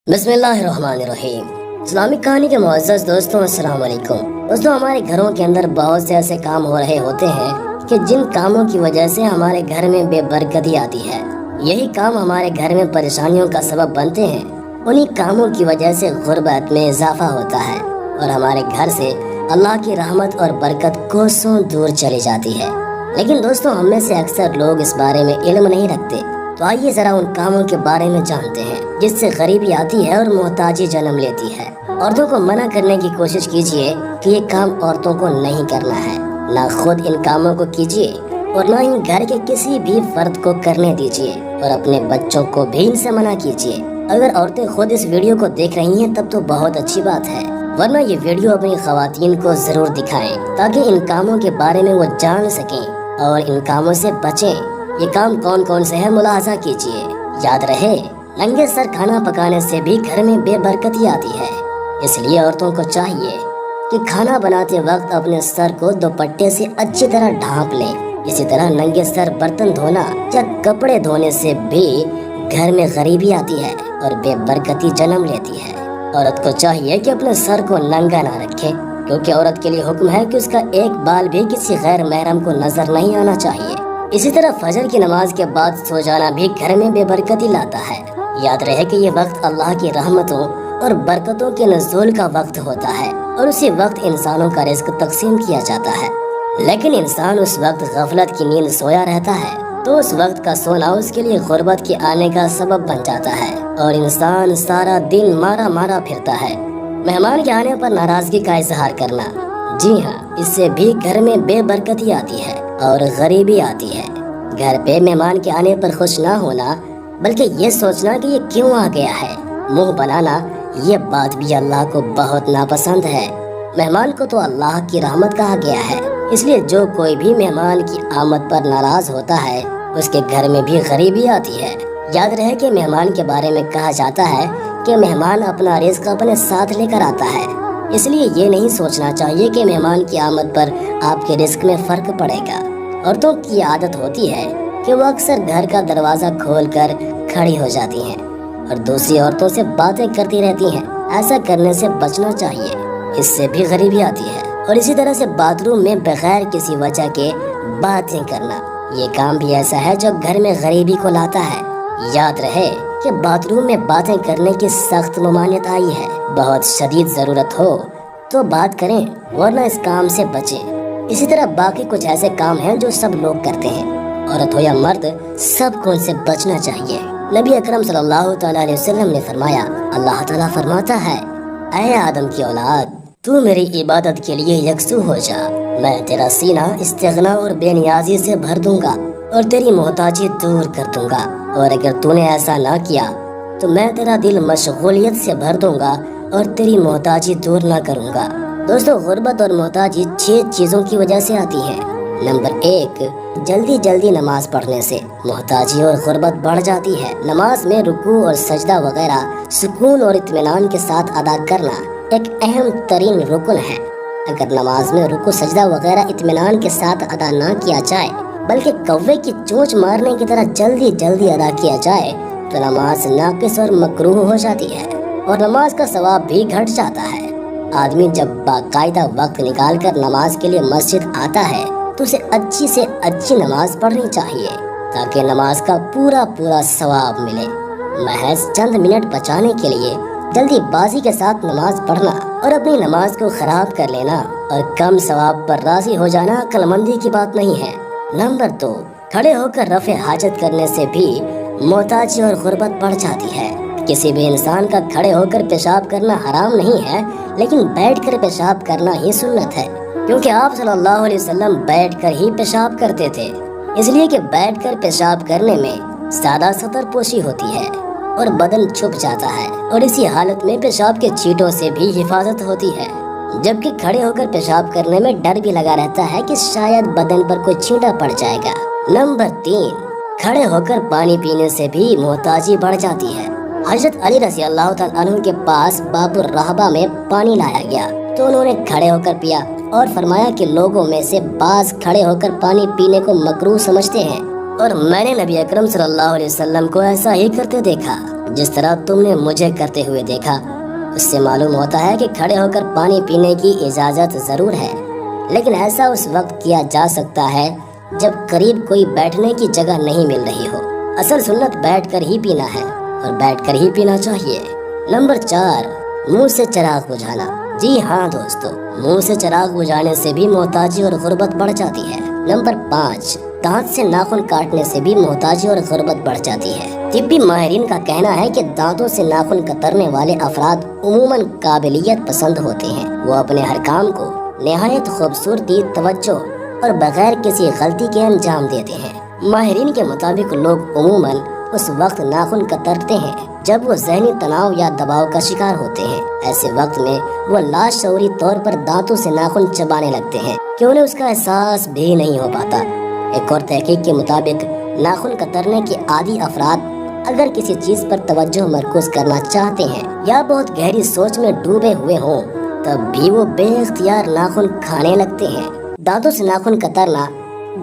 بسم اللہ الرحمن الرحیم۔ اسلامک کہانی کے معزز دوستوں، السلام علیکم۔ دوستوں، ہمارے گھروں کے اندر بہت سے ایسے کام ہو رہے ہوتے ہیں کہ جن کاموں کی وجہ سے ہمارے گھر میں بے برکتی آتی ہے۔ یہی کام ہمارے گھر میں پریشانیوں کا سبب بنتے ہیں۔ انہی کاموں کی وجہ سے غربت میں اضافہ ہوتا ہے اور ہمارے گھر سے اللہ کی رحمت اور برکت کوسوں دور چلی جاتی ہے۔ لیکن دوستوں، ہم میں سے اکثر لوگ اس بارے میں علم نہیں رکھتے۔ تو آئیے ذرا ان کاموں کے بارے میں جانتے ہیں جس سے غریبی آتی ہے اور محتاجی جنم لیتی ہے۔ عورتوں کو منع کرنے کی کوشش کیجیے کہ یہ کام عورتوں کو نہیں کرنا ہے۔ نہ خود ان کاموں کو کیجیے اور نہ ہی گھر کے کسی بھی فرد کو کرنے دیجیے، اور اپنے بچوں کو بھی ان سے منع کیجیے۔ اگر عورتیں خود اس ویڈیو کو دیکھ رہی ہیں تب تو بہت اچھی بات ہے، ورنہ یہ ویڈیو اپنی خواتین کو ضرور دکھائیں تاکہ ان کاموں کے بارے میں وہ جان سکیں اور ان کاموں سے بچیں۔ یہ کام کون کون سے ہیں ملاحظہ کیجیے۔ یاد رہے، ننگے سر کھانا پکانے سے بھی گھر میں بے برکتی آتی ہے۔ اس لیے عورتوں کو چاہیے کہ کھانا بناتے وقت اپنے سر کو دوپٹے سے اچھی طرح ڈھانپ لیں۔ اسی طرح ننگے سر برتن دھونا یا کپڑے دھونے سے بھی گھر میں غریبی آتی ہے اور بے برکتی جنم لیتی ہے۔ عورت کو چاہیے کہ اپنے سر کو ننگا نہ رکھے، کیونکہ عورت کے لیے حکم ہے کہ اس کا ایک بال بھی کسی غیر محرم کو نظر نہیں آنا چاہیے۔ اسی طرح فجر کی نماز کے بعد سو جانا بھی گھر میں بے برکتی لاتا ہے۔ یاد رہے کہ یہ وقت اللہ کی رحمتوں اور برکتوں کے نزول کا وقت ہوتا ہے اور اسی وقت انسانوں کا رزق تقسیم کیا جاتا ہے۔ لیکن انسان اس وقت غفلت کی نیند سویا رہتا ہے تو اس وقت کا سونا اس کے لیے غربت کے آنے کا سبب بن جاتا ہے اور انسان سارا دن مارا مارا پھرتا ہے۔ مہمان کے آنے پر ناراضگی کا اظہار کرنا، جی ہاں، اس سے بھی گھر میں بے برکتی آتی ہے اور غریبی آتی ہے۔ گھر پہ مہمان کے آنے پر خوش نہ ہونا بلکہ یہ سوچنا کہ یہ کیوں آ گیا ہے، منہ بنانا، یہ بات بھی اللہ کو بہت ناپسند ہے۔ مہمان کو تو اللہ کی رحمت کہا گیا ہے، اس لیے جو کوئی بھی مہمان کی آمد پر ناراض ہوتا ہے اس کے گھر میں بھی غریبی آتی ہے۔ یاد رہے کہ مہمان کے بارے میں کہا جاتا ہے کہ مہمان اپنا رزق اپنے ساتھ لے کر آتا ہے۔ اس لیے یہ نہیں سوچنا چاہیے کہ مہمان کی آمد پر آپ کے رزق میں فرق پڑے گا۔ عورتوں کی عادت ہوتی ہے کہ وہ اکثر گھر کا دروازہ کھول کر کھڑی ہو جاتی ہیں اور دوسری عورتوں سے باتیں کرتی رہتی ہیں۔ ایسا کرنے سے بچنا چاہیے، اس سے بھی غریبی آتی ہے۔ اور اسی طرح سے باتھ روم میں بغیر کسی وجہ کے باتیں کرنا، یہ کام بھی ایسا ہے جو گھر میں غریبی کو لاتا ہے۔ یاد رہے کہ باتھ روم میں باتیں کرنے کی سخت ممانعت آئی ہے۔ بہت شدید ضرورت ہو تو بات کریں ورنہ اس کام سے بچیں۔ اسی طرح باقی کچھ ایسے کام ہیں جو سب لوگ کرتے ہیں، عورت ہو یا مرد، سب کو ان سے بچنا چاہیے۔ نبی اکرم صلی اللہ تعالیٰ علیہ وسلم نے فرمایا، اللہ تعالیٰ فرماتا ہے، اے آدم کی اولاد، تو میری عبادت کے لیے یکسو ہو جا، میں تیرا سینہ استغنا اور بے نیازی سے بھر دوں گا اور تیری محتاجی دور کر دوں گا، اور اگر تو نے ایسا نہ کیا تو میں تیرا دل مشغولیت سے بھر دوں گا اور تیری محتاجی دور نہ کروں گا۔ دوستو، غربت اور محتاجی 6 چیزوں کی وجہ سے آتی ہے۔ نمبر 1، جلدی نماز پڑھنے سے محتاجی اور غربت بڑھ جاتی ہے۔ نماز میں رکوع اور سجدہ وغیرہ سکون اور اطمینان کے ساتھ ادا کرنا ایک اہم ترین رکن ہے۔ اگر نماز میں رکوع سجدہ وغیرہ اطمینان کے ساتھ ادا نہ کیا جائے بلکہ کوے کی چونچ مارنے کی طرح جلدی ادا کیا جائے تو نماز ناقص اور مکروہ ہو جاتی ہے اور نماز کا ثواب بھی گھٹ جاتا ہے۔ آدمی جب باقاعدہ وقت نکال کر نماز کے لیے مسجد آتا ہے تو اسے اچھی سے اچھی نماز پڑھنی چاہیے تاکہ نماز کا پورا ثواب ملے۔ محض چند منٹ بچانے کے لیے جلدی بازی کے ساتھ نماز پڑھنا اور اپنی نماز کو خراب کر لینا اور کم ثواب پر راضی ہو جانا عقل مندی کی بات نہیں ہے۔ نمبر 2، کھڑے ہو کر رفع حاجت کرنے سے بھی محتاجی اور غربت بڑھ جاتی ہے۔ کسی بھی انسان کا کھڑے ہو کر پیشاب کرنا حرام نہیں ہے، لیکن بیٹھ کر پیشاب کرنا ہی سنت ہے، کیونکہ آپ صلی اللہ علیہ وسلم بیٹھ کر ہی پیشاب کرتے تھے۔ اس لیے کہ بیٹھ کر پیشاب کرنے میں سادہ سطر پوشی ہوتی ہے اور بدن چھپ جاتا ہے، اور اسی حالت میں پیشاب کے چھینٹوں سے بھی حفاظت ہوتی ہے، جبکہ کھڑے ہو کر پیشاب کرنے میں ڈر بھی لگا رہتا ہے کہ شاید بدن پر کوئی چھینٹا پڑ جائے گا۔ نمبر 3، کھڑے ہو کر پانی پینے سے بھی محتاجی بڑھ جاتی ہے۔ حضرت علی رضی اللہ تعالیٰ عنہ کے پاس باب الرحبہ میں پانی لایا گیا تو انہوں نے کھڑے ہو کر پیا اور فرمایا کہ لوگوں میں سے بعض کھڑے ہو کر پانی پینے کو مکروہ سمجھتے ہیں، اور میں نے نبی اکرم صلی اللہ علیہ وسلم کو ایسا ہی کرتے دیکھا۔ جس طرح تم نے مجھے کرتے ہوئے دیکھا، اس سے معلوم ہوتا ہے کہ کھڑے ہو کر پانی پینے کی اجازت ضرور ہے، لیکن ایسا اس وقت کیا جا سکتا ہے جب قریب کوئی بیٹھنے کی جگہ نہیں مل رہی ہو۔ اصل سنت بیٹھ کر ہی پینا ہے اور بیٹھ کر ہی پینا چاہیے۔ نمبر 4، منہ سے چراغ بجھانا۔ جی ہاں دوستو، منہ سے چراغ بجھانے سے بھی محتاجی اور غربت بڑھ جاتی ہے۔ نمبر 5، دانت سے ناخن کاٹنے سے بھی محتاجی اور غربت بڑھ جاتی ہے۔ طبی ماہرین کا کہنا ہے کہ دانتوں سے ناخن کترنے والے افراد عموماً قابلیت پسند ہوتے ہیں۔ وہ اپنے ہر کام کو نہایت خوبصورتی، توجہ اور بغیر کسی غلطی کے انجام دیتے ہیں۔ ماہرین کے مطابق لوگ عموماً اس وقت ناخن کترتے ہیں جب وہ ذہنی تناؤ یا دباؤ کا شکار ہوتے ہیں۔ ایسے وقت میں وہ لاشعوری طور پر دانتوں سے ناخن چبانے لگتے ہیں کہ انہیں اس کا احساس بھی نہیں ہو پاتا۔ ایک اور تحقیق کے مطابق ناخن کترنے کے عادی افراد اگر کسی چیز پر توجہ مرکوز کرنا چاہتے ہیں یا بہت گہری سوچ میں ڈوبے ہوئے ہوں تب بھی وہ بے اختیار ناخن کھانے لگتے ہیں۔ دانتوں سے ناخن کترنا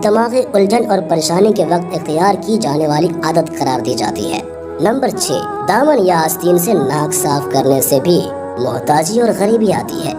دماغی الجھن اور پریشانی کے وقت اختیار کی جانے والی عادت قرار دی جاتی ہے۔ نمبر 6، دامن یا آستین سے ناک صاف کرنے سے بھی محتاجی اور غریبی آتی ہے۔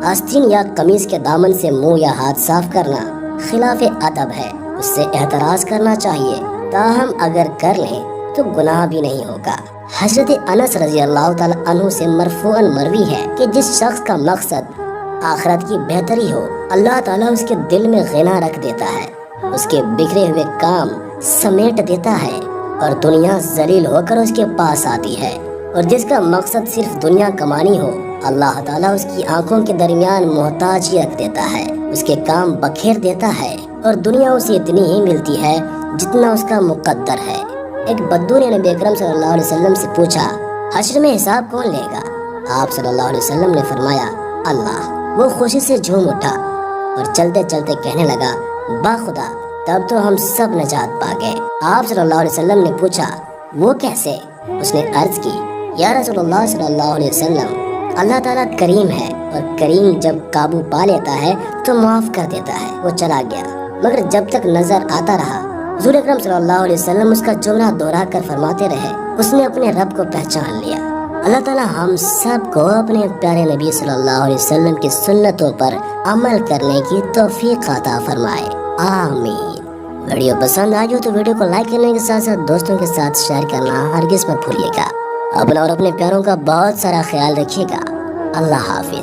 آستین یا قمیص کے دامن سے منہ یا ہاتھ صاف کرنا خلاف ادب ہے، اس سے احتراز کرنا چاہیے، تاہم اگر کر لیں تو گناہ بھی نہیں ہوگا۔ حضرت انس رضی اللہ تعالی عنہ سے مرفوعاً مروی ہے کہ جس شخص کا مقصد آخرت کی بہتری ہو، اللہ تعالیٰ اس کے دل میں غنا رکھ دیتا ہے، اس کے بکھرے ہوئے کام سمیٹ دیتا ہے اور دنیا ذلیل ہو کر اس کے پاس آتی ہے۔ اور جس کا مقصد صرف دنیا کمانی ہو، اللہ تعالیٰ اس کی آنکھوں کے درمیان محتاجی رکھ دیتا ہے، اس کے کام بکھیر دیتا ہے اور دنیا اسے اتنی ہی ملتی ہے جتنا اس کا مقدر ہے۔ ایک بدو نے نبی اکرم صلی اللہ علیہ وسلم سے پوچھا، حشر میں حساب کون لے گا؟ آپ صلی اللہ علیہ وسلم نے فرمایا، اللہ۔ وہ خوشی سے جھوم اٹھا اور چلتے چلتے کہنے لگا، با خدا، تب تو ہم سب نجات پا گئے۔ آپ صلی اللہ علیہ وسلم نے پوچھا، وہ کیسے؟ اس نے عرض کی، یا رسول اللہ صلی اللہ علیہ وسلم، اللہ تعالیٰ کریم ہے اور کریم جب قابو پا لیتا ہے تو معاف کر دیتا ہے۔ وہ چلا گیا، مگر جب تک نظر آتا رہا حضور اکرم صلی اللہ علیہ وسلم اس کا جملہ دوہرا کر فرماتے رہے، اس نے اپنے رب کو پہچان لیا۔ اللہ تعالیٰ ہم سب کو اپنے پیارے نبی صلی اللہ علیہ وسلم کی سنتوں پر عمل کرنے کی توفیق عطا فرمائے، آمین۔ ویڈیو پسند آئی ہو تو ویڈیو کو لائک کرنے کے ساتھ ساتھ دوستوں کے ساتھ شیئر کرنا ہرگز مت بھولیے گا۔ اپنا اور اپنے پیاروں کا بہت سارا خیال رکھیے گا۔ اللہ حافظ۔